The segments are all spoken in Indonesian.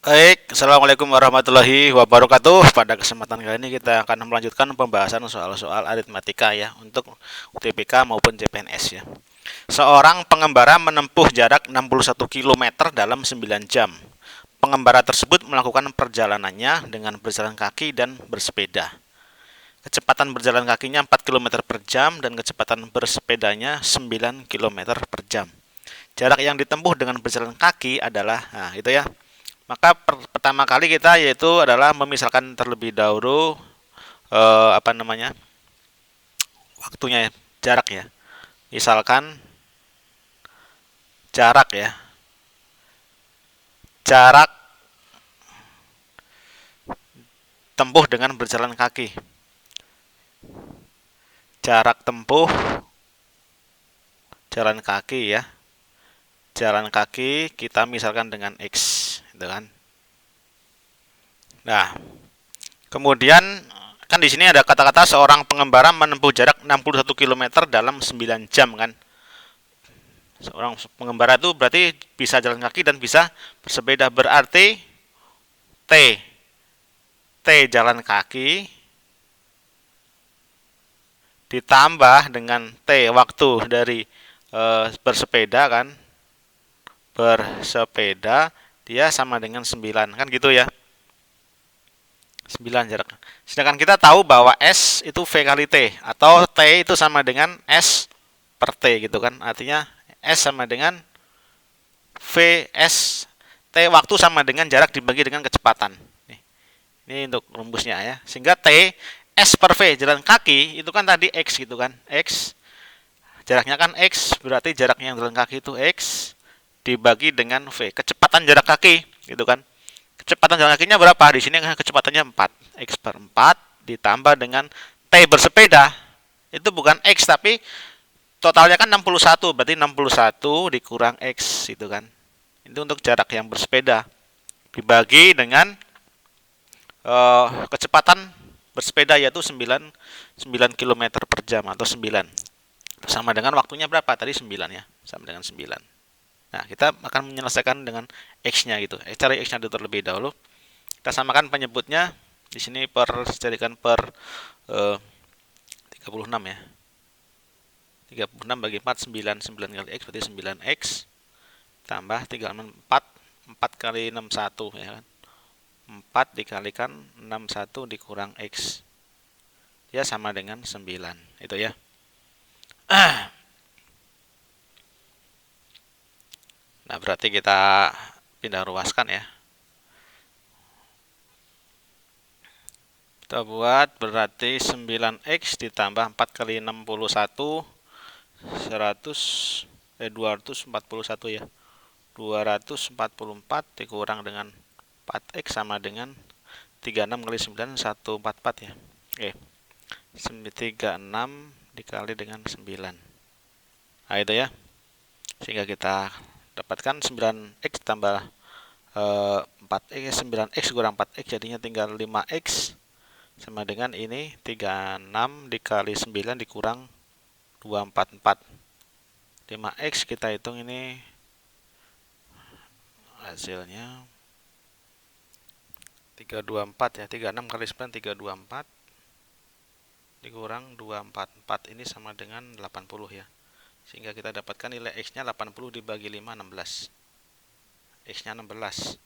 Baik, Assalamualaikum warahmatullahi wabarakatuh. Pada kesempatan kali ini kita akan melanjutkan pembahasan soal-soal aritmatika ya untuk UTBK maupun CPNS ya. Seorang pengembara menempuh jarak 61 km dalam 9 jam. Pengembara tersebut melakukan perjalanannya dengan berjalan kaki dan bersepeda. Kecepatan berjalan kakinya 4 km per jam dan kecepatan bersepedanya 9 km per jam. Jarak yang ditempuh dengan berjalan kaki adalah, nah itu ya. Maka pertama kali kita yaitu adalah memisahkan terlebih dahulu apa namanya waktunya ya, jarak ya. Misalkan jarak ya, jarak tempuh dengan berjalan kaki. Jarak tempuh jalan kaki ya. Jalan kaki kita misalkan dengan X, gitu kan. Nah, kemudian kan di sini ada kata-kata seorang pengembara menempuh jarak 61 km dalam 9 jam kan. Seorang pengembara itu berarti bisa jalan kaki dan bisa bersepeda, berarti T T jalan kaki ditambah dengan T waktu dari bersepeda kan, bersepeda dia sama dengan 9 kan gitu ya, 9 jarak. Sedangkan kita tahu bahwa S itu V kali T atau T itu sama dengan S per T gitu kan, artinya S sama dengan VS T waktu sama dengan jarak dibagi dengan kecepatan. Ini untuk rumusnya ya. Sehingga T S per V jalan kaki itu kan tadi X gitu kan. X jaraknya kan X, berarti jaraknya yang jalan kaki itu X dibagi dengan V. Kecepatan jarak kaki gitu kan. Kecepatan jalan kakinya berapa? Di sini kecepatannya 4. X per 4 ditambah dengan T bersepeda. Itu bukan X tapi totalnya kan 61, berarti 61 dikurang X gitu kan. Itu untuk jarak yang bersepeda dibagi dengan kecepatan bersepeda yaitu 9 km per jam atau 9. Sama dengan waktunya berapa? Tadi 9 ya. Sama dengan 9. Nah, kita akan menyelesaikan dengan X-nya gitu. Cari X-nya dulu terlebih dahulu. Kita samakan penyebutnya. Di sini jadikan per 36 ya. 36 bagi 4, 9. 9 kali X berarti 9X. Tambah 34. 4 kali 61 ya kan. 4 dikalikan 61 dikurang X. Dia sama dengan 9. Itu ya. Nah, berarti kita pindah ruaskan ya. Kita buat berarti 9X ditambah 4 kali 61 241 ya. 244 dikurang dengan 4X sama dengan 36 kali 9 144 ya. Oke. 36 dikali dengan 9. Nah, itu ya. Sehingga kita dapatkan 9X tambah 4X 9X kurang 4X jadinya tinggal 5X sama dengan ini 36 dikali 9 dikurang 244. 5X kita hitung ini hasilnya 324 ya. 36 kali 9 324 dikurang 244 ini sama dengan 80 ya. Sehingga kita dapatkan nilai X-nya 80 dibagi 5 16. X-nya 16.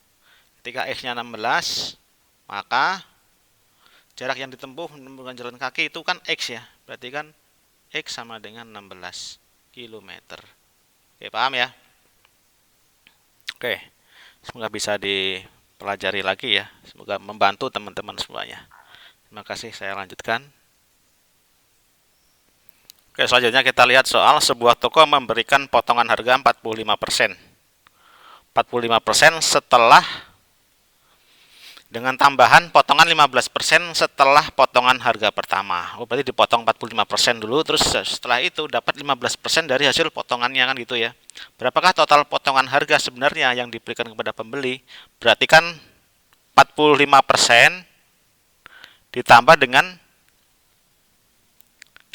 Ketika X-nya 16, maka jarak yang ditempuh menggunakan jalan kaki itu kan X ya. Berarti kan X sama dengan 16 km. Oke, paham ya? Oke. Semoga bisa dipelajari lagi ya. Semoga membantu teman-teman semuanya. Terima kasih, saya lanjutkan. Oke, selanjutnya kita lihat soal sebuah toko memberikan potongan harga 45%. 45% setelah dengan tambahan potongan 15% setelah potongan harga pertama. Oh, berarti dipotong 45% dulu, terus setelah itu dapat 15% dari hasil potongannya kan gitu ya. Berapakah total potongan harga sebenarnya yang diberikan kepada pembeli? Berarti kan 45% ditambah dengan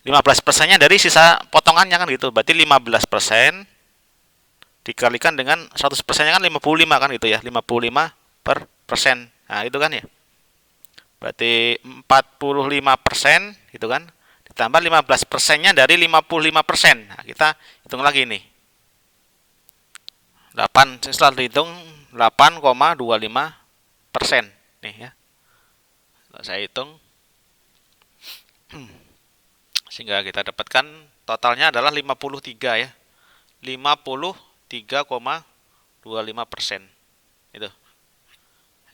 15%-nya dari sisa potongannya kan gitu. Berarti 15% dikalikan dengan 100%-nya kan 55 kan gitu ya. 55 per persen. Nah, itu kan ya. Berarti 45% gitu kan. Ditambah 15%-nya dari 55%. Nah, kita hitung lagi nih. 8 setelah dihitung 8,25% nih ya. Kalau saya hitung sehingga kita dapatkan totalnya adalah 53 ya. 53,25%. Itu.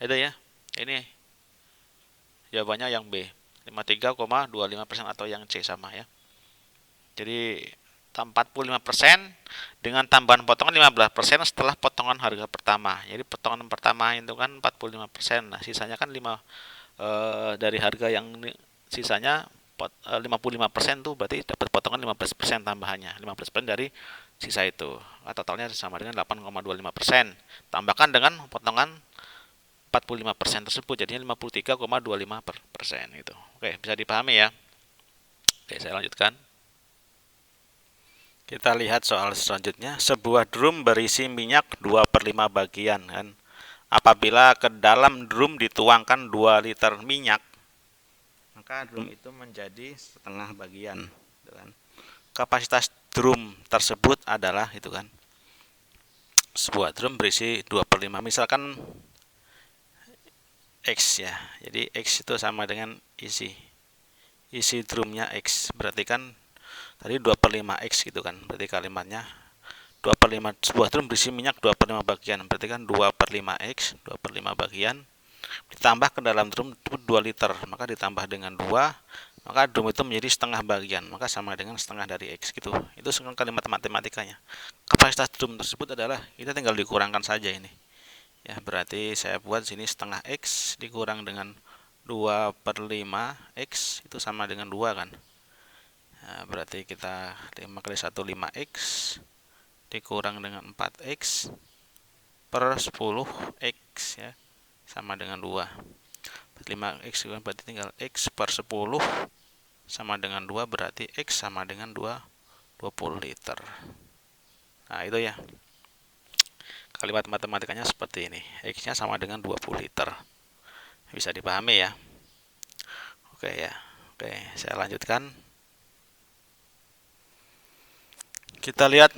Itu ya. Ini jawabannya yang B. 53,25% atau yang C sama ya. Jadi 45% dengan tambahan potongan 15% setelah potongan harga pertama. Jadi potongan pertama itu kan 45%. Nah, sisanya kan dari harga yang sisanya 55% tuh berarti dapat potongan 15% tambahannya. 15% dari sisa itu. Nah, totalnya sama dengan 8,25%. Tambahkan dengan potongan 45% tersebut jadinya 53,25% gitu. Oke, bisa dipahami ya. Oke, saya lanjutkan. Kita lihat soal selanjutnya. Sebuah drum berisi minyak 2/5 bagian kan. Apabila ke dalam drum dituangkan 2 liter minyak, maka drum itu menjadi setengah bagian gitu kan. Kapasitas drum tersebut adalah itu kan. Sebuah drum berisi 2/5, misalkan X ya. Jadi X itu sama dengan isi drumnya X. Berarti kan tadi 2/5 X gitu kan. Berarti kalimatnya 2/5, sebuah drum berisi minyak 2/5 bagian. Berarti kan 2/5 X, 2/5 bagian ditambah ke dalam drum 2 liter, maka ditambah dengan 2, maka drum itu menjadi setengah bagian, maka sama dengan setengah dari X gitu. Itu kalimat matematikanya. Kapasitas drum tersebut adalah kita tinggal dikurangkan saja ini. Ya, berarti saya buat sini setengah X dikurang dengan 2/5 X itu sama dengan 2 kan. Nah, berarti kita 5 kali 1 5X dikurang dengan 4X per 10X ya sama dengan 2. 5X berarti tinggal X per 10 sama dengan 2, berarti X sama dengan 20 liter. Nah, itu ya. Kalimat matematikanya seperti ini. X-nya sama dengan 20 liter. Bisa dipahami ya. Oke ya. Oke, saya lanjutkan. Kita lihat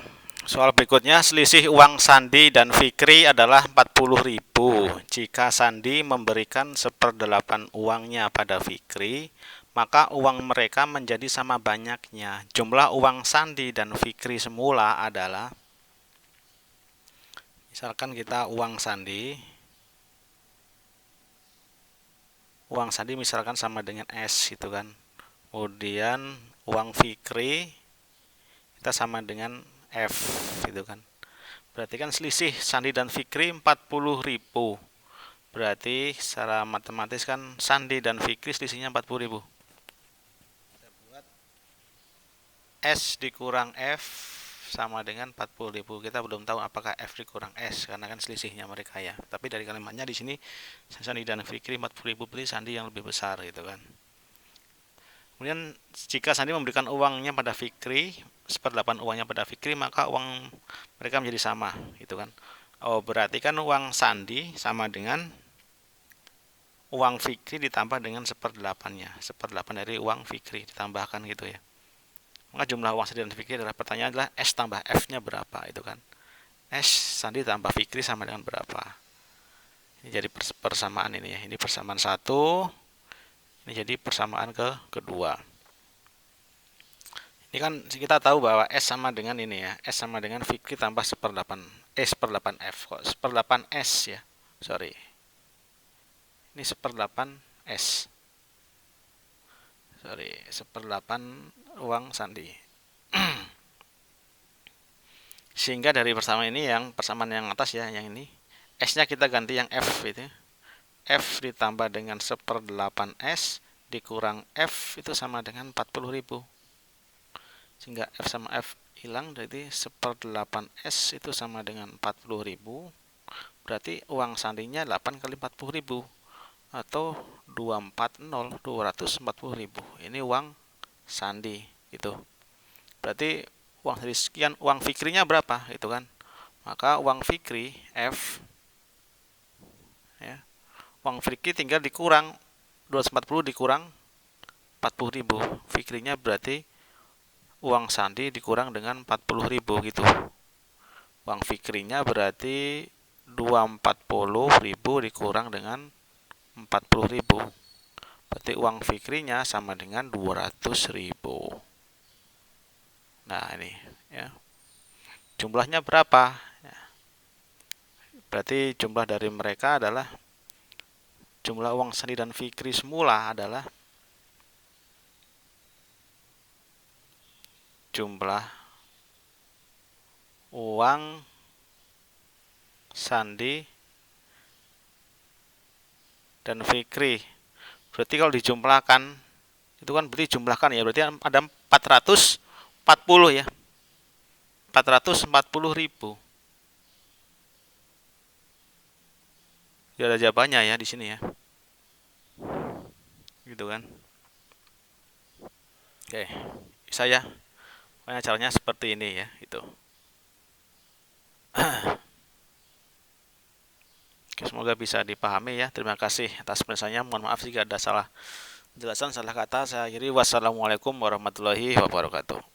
soal berikutnya. Selisih uang Sandi dan Fikri adalah 40.000. Jika Sandi memberikan 1/8 uangnya pada Fikri, maka uang mereka menjadi sama banyaknya. Jumlah uang Sandi dan Fikri semula adalah, misalkan kita uang Sandi misalkan sama dengan S gitu kan. Kemudian uang Fikri kita sama dengan F gitu kan. Berarti kan selisih Sandi dan Fikri 40.000. Berarti secara matematis kan Sandi dan Fikri selisihnya 40.000. Kita buat S dikurang F sama dengan 40.000. Kita belum tahu apakah F dikurang S karena kan selisihnya mereka ya. Tapi dari kalimatnya di sini Sandi dan Fikri 40.000, beli Sandi yang lebih besar gitu kan. Kemudian jika Sandi memberikan uangnya pada Fikri, 1/8 uangnya pada Fikri, maka uang mereka menjadi sama gitu kan. Oh, berarti kan uang Sandi sama dengan uang Fikri ditambah dengan 1/8-nya. 1/8 dari uang Fikri ditambahkan gitu ya. Maka jumlah uang Sandi dan Fikri adalah, pertanyaan adalah S tambah F-nya berapa itu kan. S Sandi tambah Fikri sama dengan berapa. Ini jadi persamaan ini ya. Ini persamaan 1. Ini jadi persamaan kedua. Ini kan kita tahu bahwa S sama dengan ini ya. S sama dengan Fikri tambah 1/8. S per 8 F. Kok 1/8 S ya. Sorry. Ini 1/8 S. Sorry, 1/8 uang Sandi. Sehingga dari persamaan ini, yang persamaan yang atas ya, yang ini S-nya kita ganti yang F itu. F ditambah dengan 1/8 S dikurang F itu sama dengan 40.000. Sehingga F sama F hilang, jadi 1/8 S itu sama dengan 40.000. Berarti uang Sandinya 8 kali 40.000 atau 240.000. Ini uang Sandi gitu. Berarti uang Sandi sekian, uang Fikrinya berapa itu kan. Maka uang Fikri F ya, Uang Fikri tinggal dikurang 240 dikurang 40.000. Fikrinya berarti uang Sandi dikurang dengan 40.000 gitu. Uang Fikrinya berarti 240.000 dikurang dengan 40.000. Berarti uang Fikrinya sama dengan 200.000. Nah, ini ya. Jumlahnya berapa? Berarti jumlah dari mereka adalah jumlah uang Sandi dan Fikri semula adalah jumlah uang Sandi dan Fikri. Berarti kalau dijumlahkan itu kan berarti jumlahkan ya, berarti ada 440 ya. 440.000. Tidak ada jawabannya ya di sini ya. Gitu kan. Oke, bisa ya. Pokoknya caranya seperti ini ya, itu. Oke, semoga bisa dipahami ya. Terima kasih atas penjelasannya. Mohon maaf jika ada salah penjelasan, salah kata. Saya akhiri. Wassalamualaikum warahmatullahi wabarakatuh.